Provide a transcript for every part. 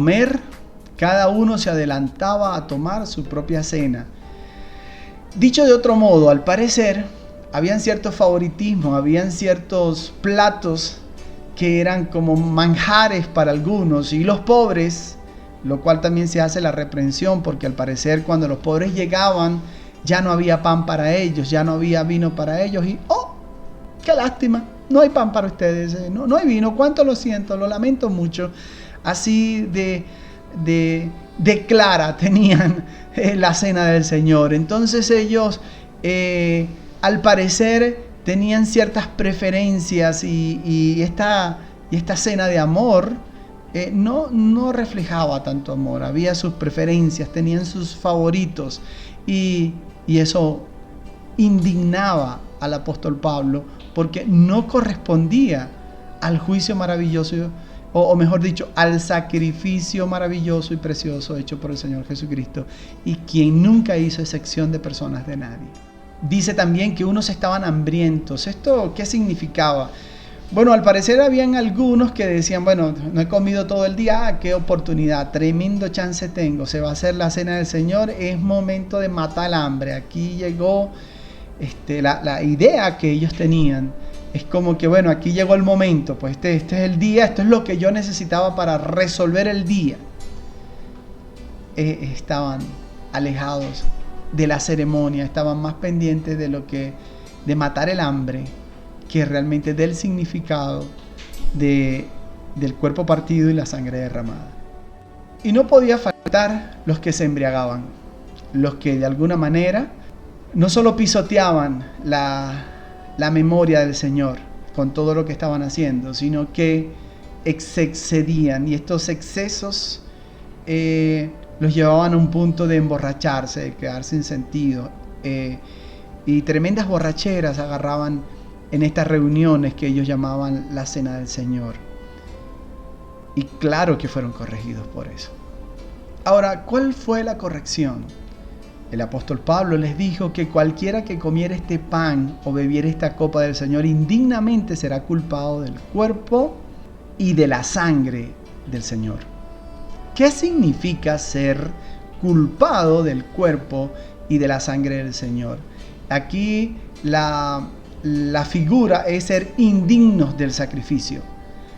comer, cada uno se adelantaba a tomar su propia cena. Dicho de otro modo, al parecer, habían ciertos favoritismos, habían ciertos platos que eran como manjares para algunos, y los pobres, lo cual también se hace la reprensión, porque al parecer cuando los pobres llegaban, ya no había pan para ellos, ya no había vino para ellos, y ¡oh! ¡Qué lástima! No hay pan para ustedes, no hay vino, cuánto lo siento, lo lamento mucho. Así de clara tenían la cena del Señor. Entonces ellos, al parecer, tenían ciertas preferencias y esta cena de amor no reflejaba tanto amor. Había sus preferencias, tenían sus favoritos y eso indignaba al apóstol Pablo, porque no correspondía al juicio maravilloso, o mejor dicho, al sacrificio maravilloso y precioso hecho por el Señor Jesucristo, y quien nunca hizo excepción de personas de nadie. Dice también que unos estaban hambrientos. ¿Esto qué significaba? Bueno, al parecer habían algunos que decían, bueno, no he comido todo el día, qué oportunidad, tremendo chance tengo, se va a hacer la cena del Señor, es momento de matar el hambre. Aquí llegó la idea que ellos tenían. Es como que, bueno, aquí llegó el momento, pues este es el día, esto es lo que yo necesitaba para resolver el día. Estaban alejados de la ceremonia, estaban más pendientes de matar el hambre, que realmente del significado del cuerpo partido y la sangre derramada. Y no podía faltar los que se embriagaban, los que de alguna manera no solo pisoteaban la memoria del Señor con todo lo que estaban haciendo, sino que excedían, y estos excesos los llevaban a un punto de emborracharse, de quedar sin sentido, y tremendas borracheras agarraban en estas reuniones que ellos llamaban la cena del Señor. Y claro que fueron corregidos por eso. Ahora, ¿cuál fue la corrección? El apóstol Pablo les dijo que cualquiera que comiera este pan o bebiera esta copa del Señor indignamente será culpado del cuerpo y de la sangre del Señor. ¿Qué significa ser culpado del cuerpo y de la sangre del Señor? Aquí la figura es ser indignos del sacrificio.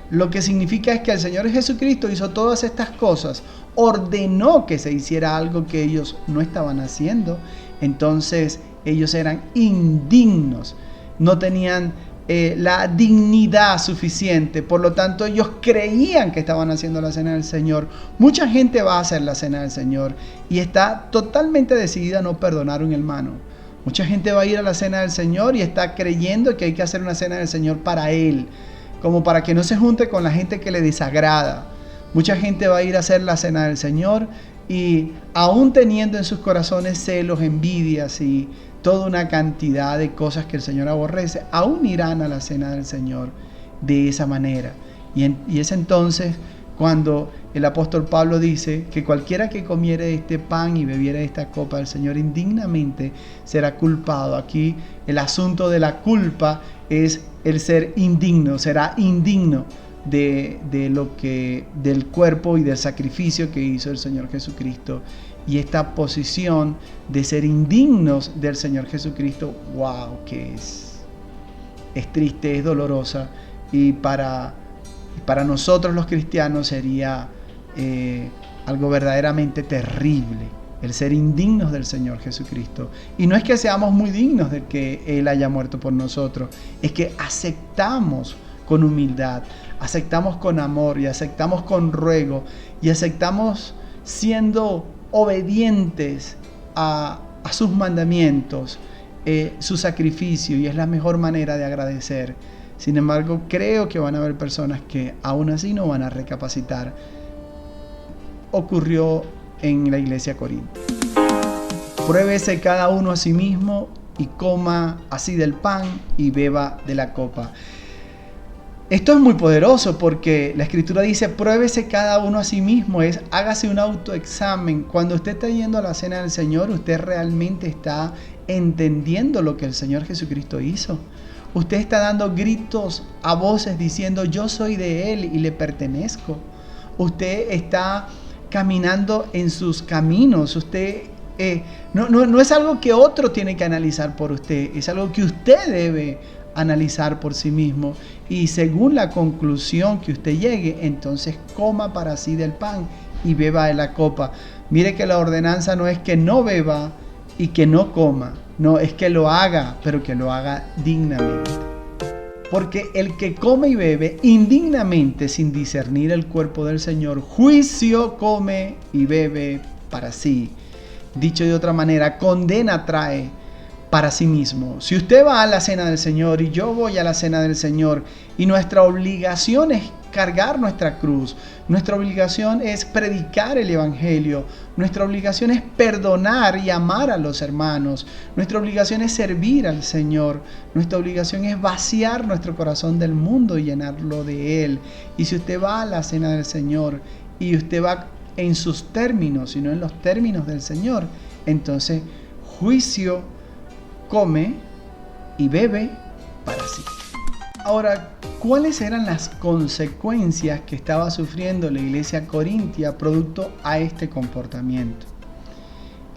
Lo que significa es que el Señor Jesucristo hizo todas estas cosas, ordenó que se hiciera algo que ellos no estaban haciendo, entonces ellos eran indignos, no tenían la dignidad suficiente, por lo tanto ellos creían que estaban haciendo la cena del Señor. Mucha gente va a hacer la cena del Señor y está totalmente decidida a no perdonar a un hermano. Mucha gente va a ir a la cena del Señor y está creyendo que hay que hacer una cena del Señor para Él, como para que no se junte con la gente que le desagrada. Mucha gente va a ir a hacer la cena del Señor y aún teniendo en sus corazones celos, envidias y toda una cantidad de cosas que el Señor aborrece, aún irán a la cena del Señor de esa manera. Y es entonces cuando el apóstol Pablo dice que cualquiera que comiere este pan y bebiera esta copa del Señor indignamente será culpado. Aquí el asunto de la culpa es el ser indigno, será indigno del cuerpo y del sacrificio que hizo el Señor Jesucristo. Y esta posición de ser indignos del Señor Jesucristo, wow, que es triste, es dolorosa, y para nosotros los cristianos sería algo verdaderamente terrible el ser indignos del Señor Jesucristo. Y no es que seamos muy dignos de que Él haya muerto por nosotros, es que aceptamos con humildad, aceptamos con amor y aceptamos con ruego y aceptamos siendo obedientes a sus mandamientos, su sacrificio, y es la mejor manera de agradecer. Sin embargo, creo que van a haber personas que aún así no van a recapacitar. Ocurrió en la iglesia de Corinto. Pruébese cada uno a sí mismo y coma así del pan y beba de la copa. Esto es muy poderoso porque la Escritura dice, pruébese cada uno a sí mismo, hágase un autoexamen. Cuando usted está yendo a la cena del Señor, usted realmente está entendiendo lo que el Señor Jesucristo hizo. Usted está dando gritos a voces diciendo, yo soy de Él y le pertenezco. usted está caminando en sus caminos. Usted no es algo que otro tiene que analizar por usted, es algo que usted debe analizar por sí mismo, y según la conclusión que usted llegue, entonces coma para sí del pan y beba de la copa. Mire que la ordenanza no es que no beba y que no coma, no, es que lo haga, pero que lo haga dignamente. Porque el que come y bebe indignamente sin discernir el cuerpo del Señor, juicio come y bebe para sí. Dicho de otra manera, condena trae para sí mismo. Si usted va a la cena del Señor y yo voy a la cena del Señor, y nuestra obligación es cargar nuestra cruz, nuestra obligación es predicar el Evangelio, nuestra obligación es perdonar y amar a los hermanos, nuestra obligación es servir al Señor, nuestra obligación es vaciar nuestro corazón del mundo y llenarlo de Él. Y si usted va a la cena del Señor y usted va en sus términos y no en los términos del Señor, entonces juicio come y bebe para sí. Ahora, ¿cuáles eran las consecuencias que estaba sufriendo la iglesia corintia producto a este comportamiento?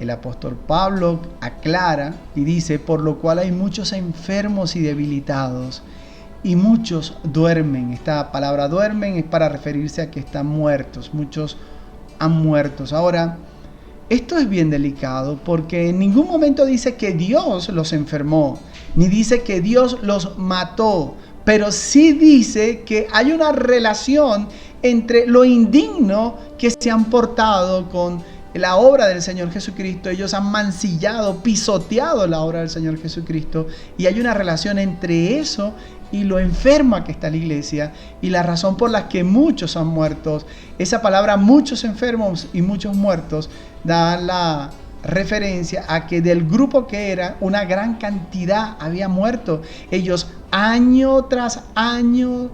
El apóstol Pablo aclara y dice: por lo cual hay muchos enfermos y debilitados, y muchos duermen. Esta palabra duermen es para referirse a que están muertos. Muchos han muerto. Ahora, esto es bien delicado, porque en ningún momento dice que Dios los enfermó, ni dice que Dios los mató, pero sí dice que hay una relación entre lo indigno que se han portado con la obra del Señor Jesucristo. Ellos han mancillado, pisoteado la obra del Señor Jesucristo, y hay una relación entre eso y lo enferma que está la iglesia, y la razón por la que muchos han muerto. Esa palabra muchos enfermos y muchos muertos da la referencia a que del grupo que era, una gran cantidad había muerto. Ellos año tras año,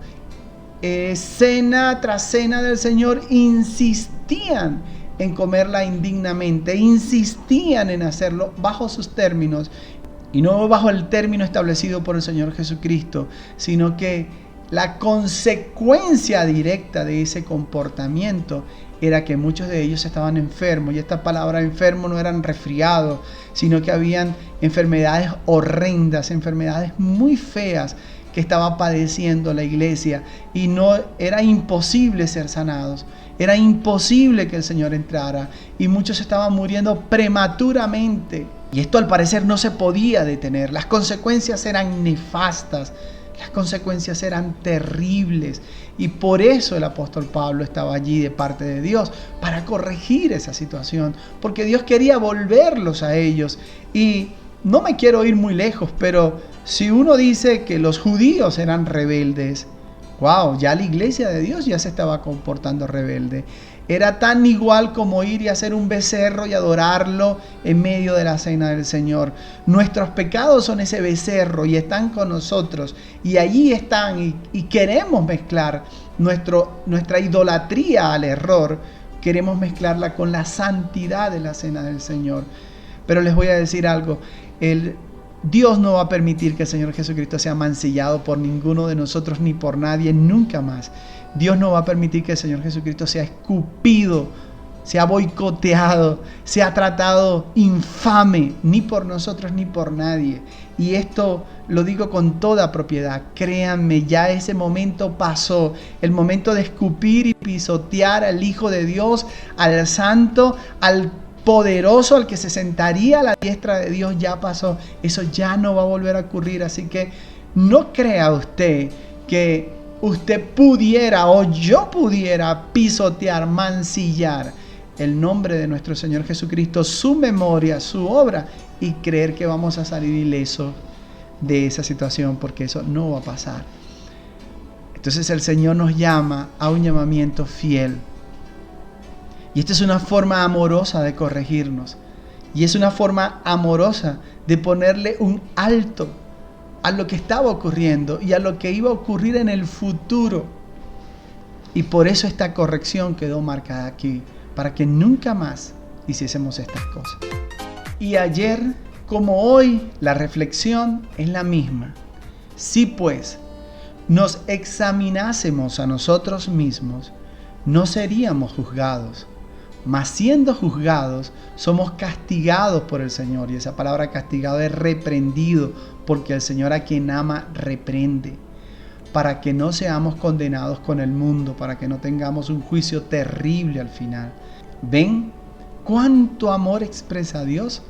cena tras cena del Señor, insistían en comerla indignamente, insistían en hacerlo bajo sus términos, y no bajo el término establecido por el Señor Jesucristo, sino que la consecuencia directa de ese comportamiento era que muchos de ellos estaban enfermos. Y esta palabra enfermo no eran resfriados, sino que habían enfermedades horrendas, enfermedades muy feas que estaba padeciendo la iglesia, y no era imposible ser sanados. Era imposible que el Señor entrara, y muchos estaban muriendo prematuramente. Y esto al parecer no se podía detener. Las consecuencias eran nefastas, las consecuencias eran terribles, y por eso el apóstol Pablo estaba allí de parte de Dios, para corregir esa situación, porque Dios quería volverlos a ellos. Y no me quiero ir muy lejos, pero si uno dice que los judíos eran rebeldes, wow, ya la iglesia de Dios ya se estaba comportando rebelde. Era tan igual como ir y hacer un becerro y adorarlo en medio de la cena del Señor. Nuestros pecados son ese becerro y están con nosotros, y allí están, y queremos mezclar nuestra idolatría al error, queremos mezclarla con la santidad de la cena del Señor. Pero les voy a decir algo: Dios no va a permitir que el Señor Jesucristo sea mancillado por ninguno de nosotros, ni por nadie, nunca más. Dios no va a permitir que el Señor Jesucristo sea escupido, sea boicoteado, sea tratado infame, ni por nosotros ni por nadie. Y esto lo digo con toda propiedad. Créanme, ya ese momento pasó. El momento de escupir y pisotear al Hijo de Dios, al Santo, al poderoso, al que se sentaría a la diestra de Dios, ya pasó. Eso ya no va a volver a ocurrir. Así que no crea usted que usted pudiera, o yo pudiera, pisotear, mancillar el nombre de nuestro Señor Jesucristo, su memoria, su obra, y creer que vamos a salir ilesos de esa situación, porque eso no va a pasar. Entonces el Señor nos llama a un llamamiento fiel. Y esta es una forma amorosa de corregirnos. Y es una forma amorosa de ponerle un alto a lo que estaba ocurriendo y a lo que iba a ocurrir en el futuro. Y por eso esta corrección quedó marcada aquí, para que nunca más hiciésemos estas cosas. Y ayer, como hoy, la reflexión es la misma. Si pues nos examinásemos a nosotros mismos, no seríamos juzgados. Mas siendo juzgados, somos castigados por el Señor. Y esa palabra castigado es reprendido, porque el Señor a quien ama reprende. Para que no seamos condenados con el mundo, para que no tengamos un juicio terrible al final. ¿Ven cuánto amor expresa Dios?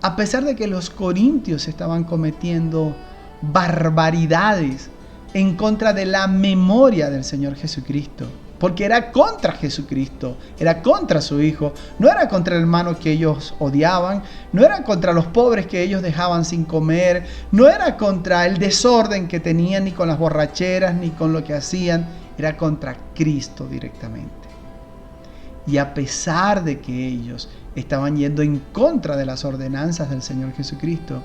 A pesar de que los corintios estaban cometiendo barbaridades en contra de la memoria del Señor Jesucristo, porque era contra Jesucristo, era contra su Hijo, no era contra el hermano que ellos odiaban, no era contra los pobres que ellos dejaban sin comer, no era contra el desorden que tenían, ni con las borracheras, ni con lo que hacían, era contra Cristo directamente. Y a pesar de que ellos estaban yendo en contra de las ordenanzas del Señor Jesucristo,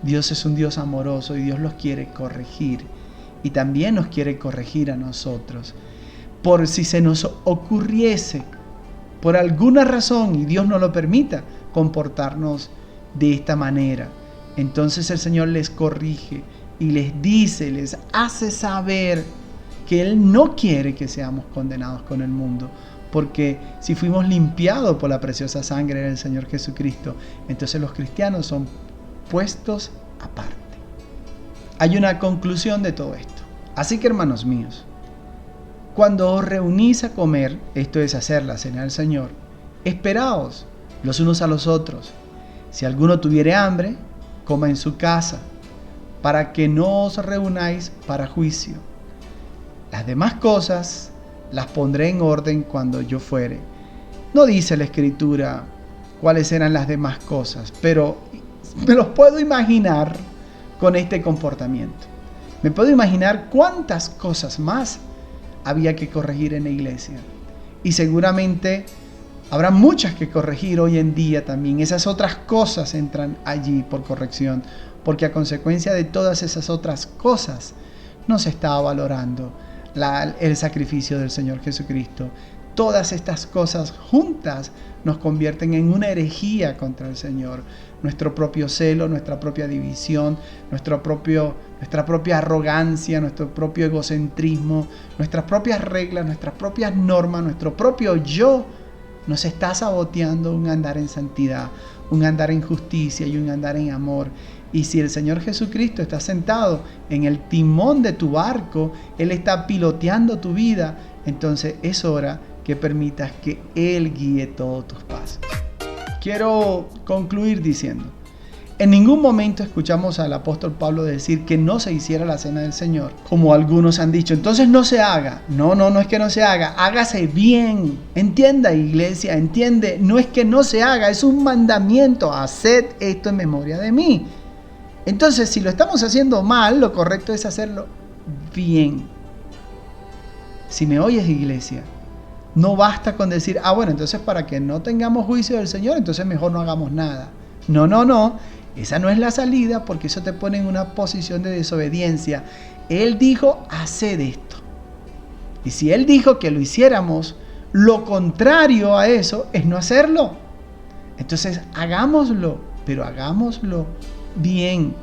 Dios es un Dios amoroso y Dios los quiere corregir. Y también nos quiere corregir a nosotros. Por si se nos ocurriese, por alguna razón, y Dios no lo permita, comportarnos de esta manera. Entonces el Señor les corrige y les dice, les hace saber que Él no quiere que seamos condenados con el mundo. Porque si fuimos limpiados por la preciosa sangre del Señor Jesucristo, entonces los cristianos son puestos aparte. Hay una conclusión de todo esto. Así que, hermanos míos, cuando os reunís a comer, esto es hacer la cena del Señor, esperaos los unos a los otros. Si alguno tuviere hambre, coma en su casa, para que no os reunáis para juicio. Las demás cosas las pondré en orden cuando yo fuere. No dice la Escritura cuáles eran las demás cosas, pero me los puedo imaginar con este comportamiento. Me puedo imaginar cuántas cosas más había que corregir en la iglesia. Y seguramente habrá muchas que corregir hoy en día también. Esas otras cosas entran allí por corrección, porque a consecuencia de todas esas otras cosas no se está valorando el sacrificio del Señor Jesucristo. Todas estas cosas juntas nos convierten en una herejía contra el Señor. Nuestro propio celo, nuestra propia división, nuestra propia arrogancia, nuestro propio egocentrismo, nuestras propias reglas, nuestras propias normas, nuestro propio yo, nos está saboteando un andar en santidad, un andar en justicia y un andar en amor. Y si el Señor Jesucristo está sentado en el timón de tu barco, Él está piloteando tu vida, entonces es hora que permitas que Él guíe todos tus pasos. Quiero concluir diciendo, en ningún momento escuchamos al apóstol Pablo decir que no se hiciera la cena del Señor, como algunos han dicho, entonces no se haga. No es que no se haga, hágase bien. Entienda, iglesia, entiende, no es que no se haga, es un mandamiento, haced esto en memoria de mí. Entonces, si lo estamos haciendo mal, lo correcto es hacerlo bien. Si me oyes, iglesia, no basta con decir, bueno, entonces para que no tengamos juicio del Señor, entonces mejor no hagamos nada. No. Esa no es la salida, porque eso te pone en una posición de desobediencia. Él dijo, haced esto. Y si Él dijo que lo hiciéramos, lo contrario a eso es no hacerlo. Entonces hagámoslo, pero hagámoslo bien.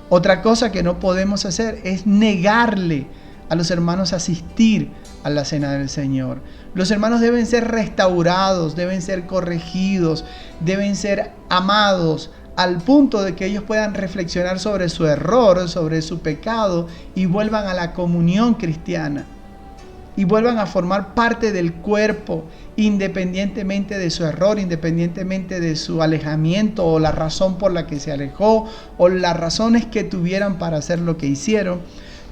Otra cosa que no podemos hacer es negarle a los hermanos asistir a la cena del Señor. Los hermanos deben ser restaurados, deben ser corregidos, deben ser amados al punto de que ellos puedan reflexionar sobre su error, sobre su pecado y vuelvan a la comunión cristiana y vuelvan a formar parte del cuerpo independientemente de su error, independientemente de su alejamiento o la razón por la que se alejó o las razones que tuvieran para hacer lo que hicieron.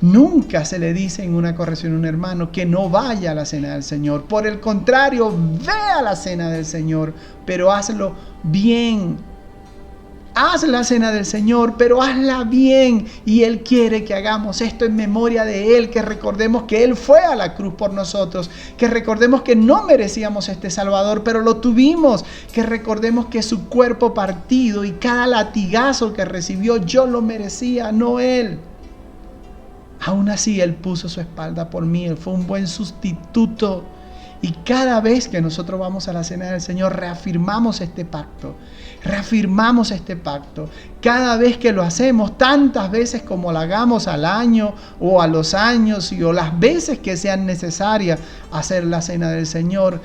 Nunca se le dice en una corrección a un hermano que no vaya a la cena del Señor. Por el contrario, ve a la cena del Señor, pero hazlo bien. Haz la cena del Señor, pero hazla bien. Y Él quiere que hagamos esto en memoria de Él, que recordemos que Él fue a la cruz por nosotros, que recordemos que no merecíamos este Salvador, pero lo tuvimos, que recordemos que su cuerpo partido y cada latigazo que recibió yo lo merecía, no Él. Aún así Él puso su espalda por mí, Él fue un buen sustituto. Y cada vez que nosotros vamos a la cena del Señor, reafirmamos este pacto. Reafirmamos este pacto. Cada vez que lo hacemos, tantas veces como lo hagamos al año o a los años o las veces que sean necesarias hacer la cena del Señor,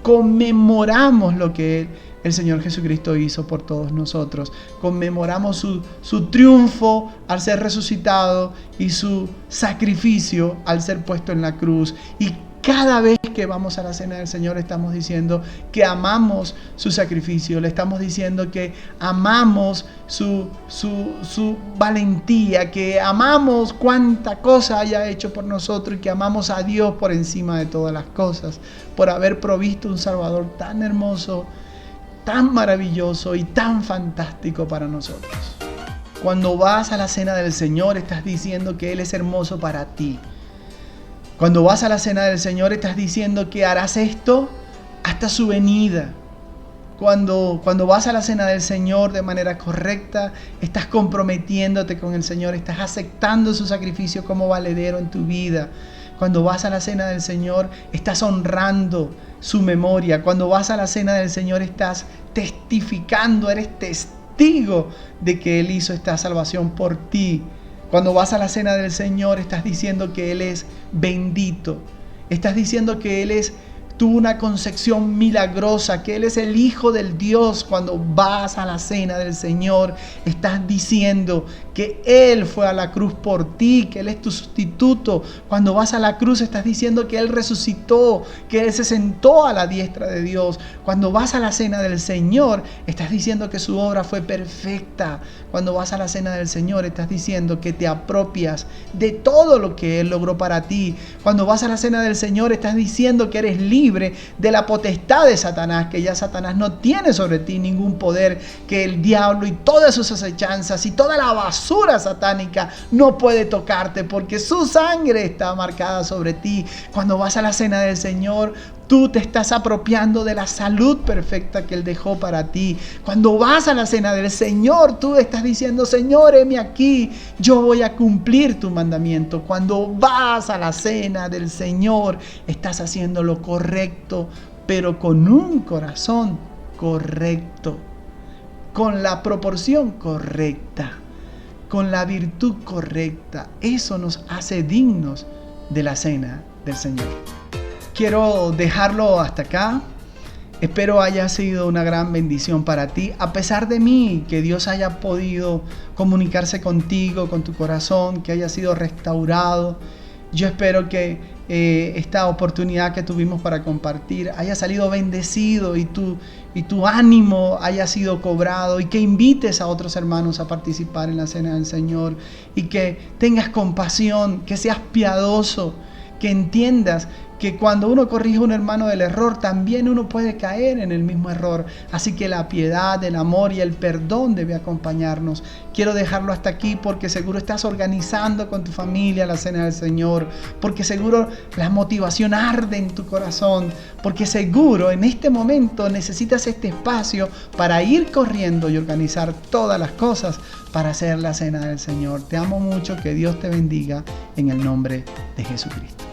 conmemoramos lo que el Señor Jesucristo hizo por todos nosotros. Conmemoramos su triunfo al ser resucitado y su sacrificio al ser puesto en la cruz. Y cada vez que vamos a la cena del Señor estamos diciendo que amamos su sacrificio, le estamos diciendo que amamos su valentía, que amamos cuánta cosa haya hecho por nosotros y que amamos a Dios por encima de todas las cosas, por haber provisto un Salvador tan hermoso, tan maravilloso y tan fantástico para nosotros. Cuando vas a la cena del Señor estás diciendo que Él es hermoso para ti. Cuando vas a la cena del Señor estás diciendo que harás esto hasta su venida. Cuando vas a la cena del Señor de manera correcta, estás comprometiéndote con el Señor, estás aceptando su sacrificio como valedero en tu vida. Cuando vas a la cena del Señor, estás honrando su memoria. Cuando vas a la cena del Señor, estás testificando, eres testigo de que Él hizo esta salvación por ti. Cuando vas a la cena del Señor, estás diciendo que Él es bendito. Estás diciendo que Él tuvo una concepción milagrosa, que Él es el Hijo del Dios. Cuando vas a la cena del Señor, estás diciendo que Él fue a la cruz por ti, que Él es tu sustituto. Cuando vas a la cruz, estás diciendo que Él resucitó, que Él se sentó a la diestra de Dios. Cuando vas a la cena del Señor, estás diciendo que su obra fue perfecta. Cuando vas a la cena del Señor, estás diciendo que te apropias de todo lo que Él logró para ti. Cuando vas a la cena del Señor, estás diciendo que eres libre de la potestad de Satanás, que ya Satanás no tiene sobre ti ningún poder, que el diablo y todas sus acechanzas y toda la basura satánica no puede tocarte porque su sangre está marcada sobre ti. Cuando vas a la cena del Señor, tú te estás apropiando de la salud perfecta que Él dejó para ti. Cuando vas a la cena del Señor, tú estás diciendo: Señor, heme aquí, yo voy a cumplir tu mandamiento. Cuando vas a la cena del Señor, estás haciendo lo correcto, pero con un corazón correcto, con la proporción correcta, con la virtud correcta. Eso nos hace dignos de la cena del Señor. Quiero dejarlo hasta acá. Espero haya sido una gran bendición para ti. A pesar de mí, que Dios haya podido comunicarse contigo, con tu corazón, que haya sido restaurado. Yo espero que esta oportunidad que tuvimos para compartir haya salido bendecido y tu ánimo haya sido cobrado, y que invites a otros hermanos a participar en la cena del Señor, y que tengas compasión, que seas piadoso, que entiendas que cuando uno corrige a un hermano del error, también uno puede caer en el mismo error. Así que la piedad, el amor y el perdón debe acompañarnos. Quiero dejarlo hasta aquí porque seguro estás organizando con tu familia la cena del Señor, porque seguro la motivación arde en tu corazón, porque seguro en este momento necesitas este espacio para ir corriendo y organizar todas las cosas para hacer la cena del Señor. Te amo mucho, que Dios te bendiga en el nombre de Jesucristo.